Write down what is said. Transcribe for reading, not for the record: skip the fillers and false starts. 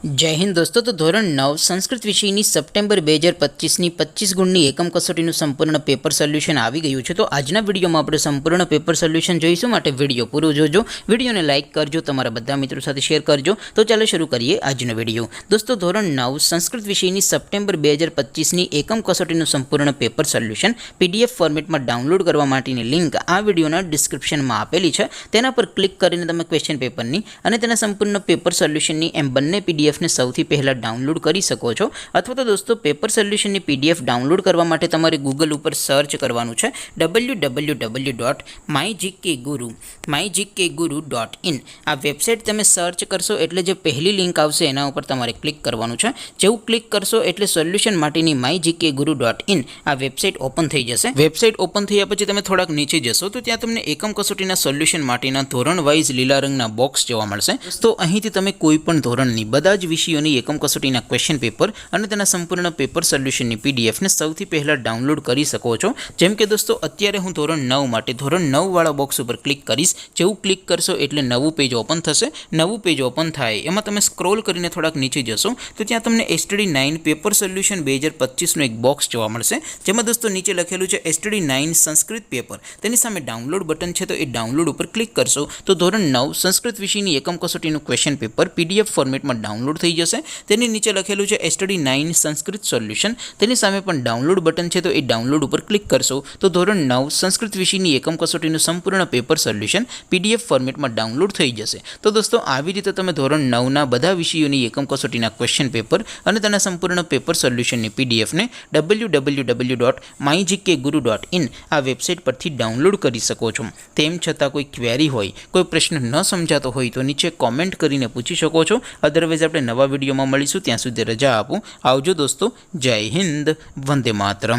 जय हिंद दोस्तों। तो धोरण 9 संस्कृत विषयની સપ્ટેમ્બર 2025ની 25 ગુણની એકમ કસોટીનું સંપૂર્ણ પેપર સોલ્યુશન આવી ગયું છે। તો આજના વિડીયોમાં આપણે સંપૂર્ણ પેપર સોલ્યુશન જોઈશું, માટે વિડીયો પૂરો જોજો, વિડીયોને લાઇક કરજો, તમારા બધા મિત્રો સાથે શેર કરજો। તો ચાલો શરૂ કરીએ આજનો વિડીયો। દોસ્તો ધોરણ 9 સંસ્કૃત વિષયની સપ્ટેમ્બર 2025ની એકમ કસોટીનું સંપૂર્ણ પેપર સોલ્યુશન પીડીએફ ફોર્મેટમાં ડાઉનલોડ કરવા માટેની લિંક આ વિડીયોના ડિસ્ક્રિપ્શનમાં આપેલી છે। તેના પર ક્લિક કરીને તમે ક્વેશ્ચન પેપરની અને તેના સંપૂર્ણ પેપર સોલ્યુશનની એમ બંને પીડીએફ ने સૌથી પહેલા ડાઉનલોડ કરી શકો છો। અથવા તો દોસ્તો પેપર સોલ્યુશનની પીડીએફ ડાઉનલોડ કરવા માટે તમારે ગૂગલ ઉપર સર્ચ કરવાનું છે www.mygkguru.in। આ વેબસાઇટ તમે સર્ચ કરશો એટલે જે પહેલી લિંક આવશે એના ઉપર તમારે ક્લિક કરવાનું છે। જેવું ક્લિક કરશો એટલે સોલ્યુશન માટેની mygkguru.in આ વેબસાઇટ ઓપન થઈ જશે। વેબસાઇટ ઓપન થયા પછી તમે થોડાક નીચે જશો તો ત્યાં તમને એકમ કસોટીના સોલ્યુશન માટેના ધોરણ વાઇઝ લીલા રંગના બોક્સ જોવા મળશે। તો અહીંથી તમે કોઈ પણ ધોરણની બધા વિષયોની એકમ કસોટીના ક્વેશ્ચન પેપર અને તેના સંપૂર્ણ પેપર સોલ્યુશનની પીડીએફને સૌથી પહેલા ડાઉનલોડ કરી શકો છો। જેમ કે દોસ્તો અત્યારે હું ધોરણ 9 માટે ધોરણ 9 વાળા બોક્સ ઉપર ક્લિક કરીશ। જેવું ક્લિક કરશો એટલે નવું પેજ ઓપન થશે। નવું પેજ ઓપન થાય એમાં તમે સ્ક્રોલ કરીને થોડાક નીચે જશો તો ત્યાં તમને STD9 પેપર સોલ્યુશન 2025નું એક બોક્સ જોવા મળશે, જેમાં દોસ્તો નીચે લખેલું છે STD9 સંસ્કૃત પેપર। તેની સામે ડાઉનલોડ બટન છે, તો એ ડાઉનલોડ ઉપર ક્લિક કરશો તો ધોરણ 9 સંસ્કૃત વિષયની એકમ કસોટીનું ક્વેશ્ચન પેપર પીડીએફ ફોર્મેટમાં ડાઉનલોડ થઈ જશે। તેની નીચે લખેલું છે STD9 સંસ્કૃત સોલ્યુશન, તેની સામે પણ ડાઉનલોડ બટન છે, તો એ ડાઉનલોડ ઉપર ક્લિક કરશો તો ધોરણ 9 સંસ્કૃત વિષયની એકમ કસોટીનું સંપૂર્ણ પેપર સોલ્યુશન પીડીએફ ફોર્મેટમાં ડાઉનલોડ થઈ જશે। તો દોસ્તો આવી રીતે તમે ધોરણ 9ના બધા વિષયોની એકમ કસોટીના ક્વેશ્ચન પેપર અને તેના સંપૂર્ણ પેપર સોલ્યુશનની પીડીએફને www.mygkguru.in આ વેબસાઇટ પરથી ડાઉનલોડ કરી શકો છો। તેમ છતાં કોઈ ક્વેરી હોય, કોઈ પ્રશ્ન ન સમજાતો હોય તો નીચે કોમેન્ટ કરીને પૂછી શકો છો। અદરવાઇઝ આપણે નવા વિડીયોમાં મળીશું, ત્યાં સુધી રજા આપું। આવજો દોસ્તો, જય હિન્દ, વંદે માતરમ।